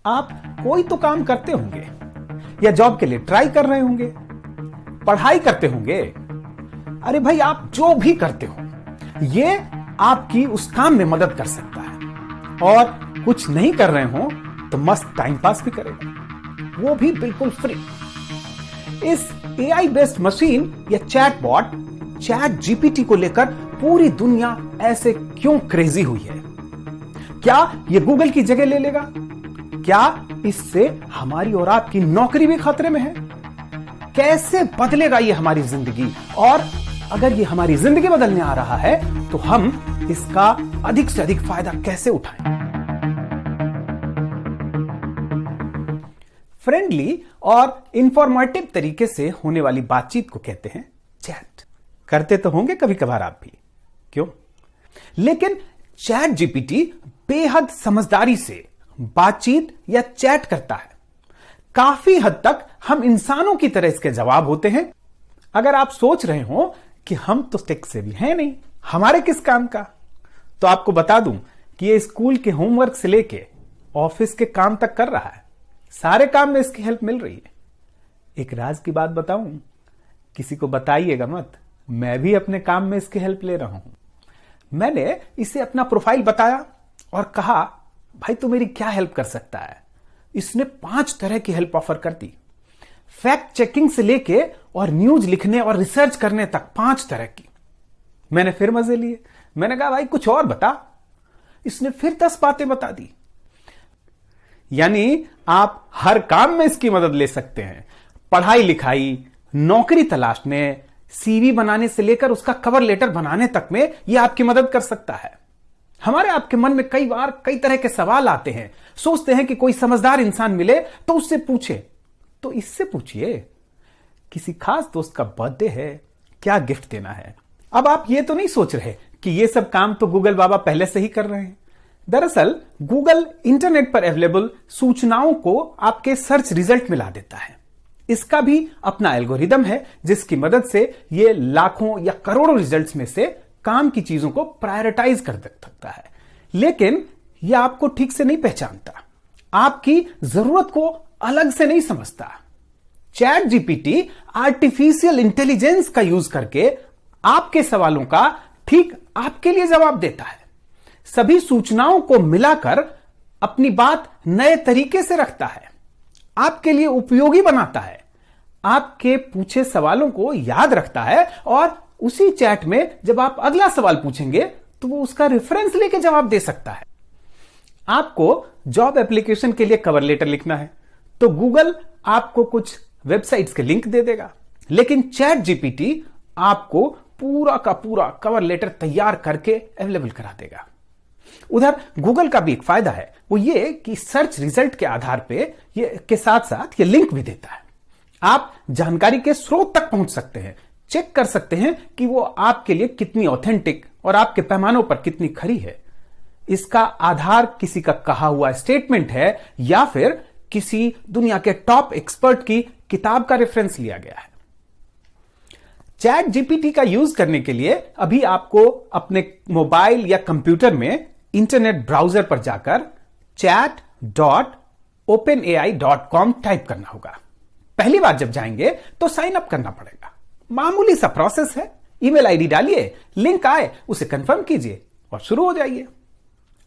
आप कोई तो काम करते होंगे या जॉब के लिए ट्राई कर रहे होंगे, पढ़ाई करते होंगे। अरे भाई, आप जो भी करते हो ये आपकी उस काम में मदद कर सकता है। और कुछ नहीं कर रहे हो तो मस्त टाइम पास भी करेगा, वो भी बिल्कुल फ्री। इस एआई बेस्ड मशीन या चैटबॉट चैट जीपीटी को लेकर पूरी दुनिया ऐसे क्यों क्रेजी हुई है? क्या ये गूगल की जगह ले लेगा? क्या इससे हमारी और आपकी नौकरी भी खतरे में है? कैसे बदलेगा ये हमारी जिंदगी? और अगर ये हमारी जिंदगी बदलने आ रहा है तो हम इसका अधिक से अधिक फायदा कैसे उठाएं? फ्रेंडली और इंफॉर्मेटिव तरीके से होने वाली बातचीत को कहते हैं चैट। करते तो होंगे कभी कभार आप भी, क्यों? लेकिन चैट जीपीटी बेहद समझदारी से बातचीत या चैट करता है। काफी हद तक हम इंसानों की तरह इसके जवाब होते हैं। अगर आप सोच रहे हो कि हम तो टेक से भी हैं नहीं, हमारे किस काम का, तो आपको बता दूं कि ये स्कूल के होमवर्क से लेके ऑफिस के काम तक कर रहा है। सारे काम में इसकी हेल्प मिल रही है। एक राज की बात बताऊं, किसी को बताइएगा मत, मैं भी अपने काम में इसकी हेल्प ले रहा हूं। मैंने इसे अपना प्रोफाइल बताया और कहा, भाई तू मेरी क्या हेल्प कर सकता है? इसने 5 तरह की हेल्प ऑफर कर दी। फैक्ट चेकिंग से लेके और न्यूज लिखने और रिसर्च करने तक 5 तरह की। मैंने फिर मजे लिए, मैंने कहा भाई कुछ और बता। इसने फिर 10 बातें बता दी। यानी आप हर काम में इसकी मदद ले सकते हैं। पढ़ाई लिखाई, नौकरी तलाशने, सीवी बनाने से लेकर उसका कवर लेटर बनाने तक में यह आपकी मदद कर सकता है। हमारे आपके मन में कई बार कई तरह के सवाल आते हैं। सोचते हैं कि कोई समझदार इंसान मिले तो उससे पूछे, तो इससे पूछिए। किसी खास दोस्त का बर्थडे है, क्या गिफ्ट देना है? अब आप ये तो नहीं सोच रहे कि ये सब काम तो गूगल बाबा पहले से ही कर रहे हैं। दरअसल गूगल इंटरनेट पर अवेलेबल सूचनाओं को आपके सर्च रिजल्ट में ला देता है। इसका भी अपना एल्गोरिदम है जिसकी मदद से ये लाखों या करोड़ों रिजल्ट्स में से काम की चीजों को प्रायोरिटाइज कर सकता है। लेकिन यह आपको ठीक से नहीं पहचानता, आपकी जरूरत को अलग से नहीं समझता। चैट जीपीटी आर्टिफिशियल इंटेलिजेंस का यूज करके आपके सवालों का ठीक आपके लिए जवाब देता है। सभी सूचनाओं को मिलाकर अपनी बात नए तरीके से रखता है, आपके लिए उपयोगी बनाता है, आपके पूछे सवालों को याद रखता है और उसी चैट में जब आप अगला सवाल पूछेंगे तो वो उसका रेफरेंस लेके जवाब दे सकता है। आपको जॉब एप्लीकेशन के लिए कवर लेटर लिखना है तो गूगल आपको कुछ वेबसाइट्स के लिंक दे देगा, लेकिन चैट जीपीटी आपको पूरा का पूरा कवर लेटर तैयार करके अवेलेबल करा देगा। उधर गूगल का भी एक फायदा है, वो ये कि सर्च रिजल्ट के आधार पे ये के साथ साथ ये लिंक भी देता है। आप जानकारी के स्रोत तक पहुंच सकते हैं, चेक कर सकते हैं कि वो आपके लिए कितनी ऑथेंटिक और आपके पैमानों पर कितनी खरी है। इसका आधार किसी का कहा हुआ स्टेटमेंट है या फिर किसी दुनिया के टॉप एक्सपर्ट की किताब का रेफरेंस लिया गया है। चैट जीपीटी का यूज करने के लिए अभी आपको अपने मोबाइल या कंप्यूटर में इंटरनेट ब्राउजर पर जाकर chat.openai.com टाइप करना होगा। पहली बार जब जाएंगे तो साइन अप करना पड़ेगा। मामूली सा प्रोसेस है। ईमेल आईडी डालिए, लिंक आए उसे कंफर्म कीजिए और शुरू हो जाइए।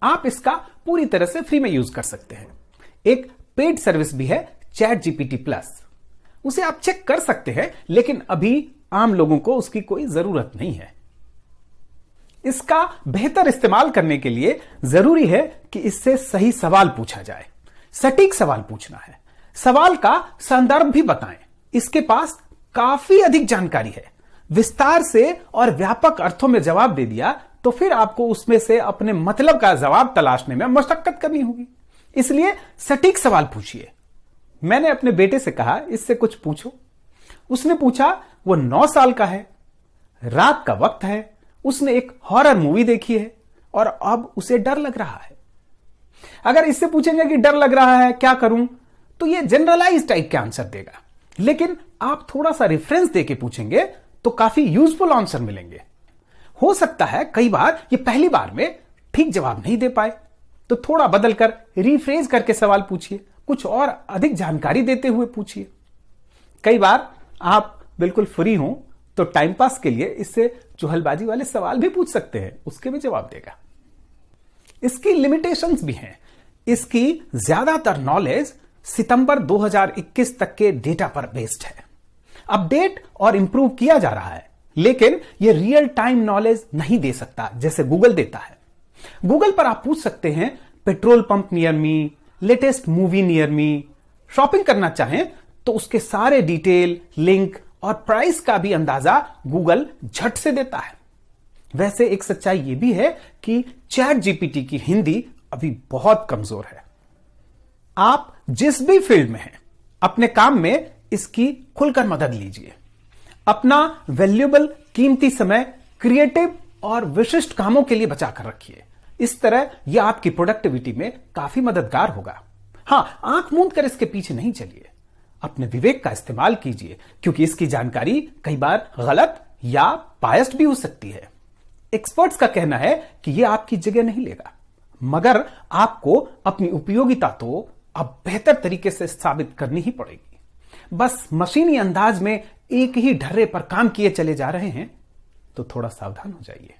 आप इसका पूरी तरह से फ्री में यूज कर सकते हैं। एक पेड सर्विस भी है चैट जीपीटी प्लस, उसे आप चेक कर सकते हैं, लेकिन अभी आम लोगों को उसकी कोई जरूरत नहीं है। इसका बेहतर इस्तेमाल करने के लिए जरूरी है कि इससे सही सवाल पूछा जाए। सटीक सवाल पूछना है, सवाल का संदर्भ भी बताएं। इसके पास काफी अधिक जानकारी है। विस्तार से और व्यापक अर्थों में जवाब दे दिया तो फिर आपको उसमें से अपने मतलब का जवाब तलाशने में मशक्कत करनी होगी। इसलिए सटीक सवाल पूछिए। मैंने अपने बेटे से कहा, इससे कुछ पूछो। उसने पूछा, वो 9 साल का है, रात का वक्त है, उसने एक हॉरर मूवी देखी है और अब उसे डर लग रहा है। अगर इससे पूछेंगे कि डर लग रहा है क्या करूं, तो ये जनरलाइज टाइप के आंसर देगा। लेकिन आप थोड़ा सा रेफरेंस देके पूछेंगे तो काफी यूजफुल आंसर मिलेंगे। हो सकता है कई बार ये पहली बार में ठीक जवाब नहीं दे पाए, तो थोड़ा बदलकर रिफ्रेज करके सवाल पूछिए। कुछ और अधिक जानकारी देते हुए पूछिए। कई बार आप बिल्कुल फ्री हो तो टाइम पास के लिए इससे चुहलबाजी वाले सवाल भी पूछ सकते हैं, उसके भी जवाब देगा। इसकी लिमिटेशंस भी हैं। इसकी ज्यादातर नॉलेज सितंबर 2021 तक के डेटा पर बेस्ड है। अपडेट और इंप्रूव किया जा रहा है, लेकिन यह रियल टाइम नॉलेज नहीं दे सकता जैसे गूगल देता है। गूगल पर आप पूछ सकते हैं petrol pump near me, latest movie near me. Shopping करना चाहें तो उसके सारे डिटेल, लिंक और प्राइस का भी अंदाजा गूगल झट से देता है। वैसे एक सच्चाई यह भी है कि चैट जीपीटी की हिंदी अभी बहुत कमजोर है। आप जिस भी फील्ड में हैं, अपने काम में इसकी खुलकर मदद लीजिए। अपना वैल्यूएबल कीमती समय क्रिएटिव और विशिष्ट कामों के लिए बचाकर रखिए। इस तरह यह आपकी प्रोडक्टिविटी में काफी मददगार होगा। हां, आंख मूंद कर इसके पीछे नहीं चलिए, अपने विवेक का इस्तेमाल कीजिए, क्योंकि इसकी जानकारी कई बार गलत या बायस्ड भी हो सकती है। एक्सपर्ट्स का कहना है कि यह आपकी जगह नहीं लेगा, मगर आपको अपनी उपयोगिता तो अब बेहतर तरीके से साबित करनी ही पड़ेगी। बस मशीनी अंदाज में एक ही ढर्रे पर काम किए चले जा रहे हैं तो थोड़ा सावधान हो जाइए।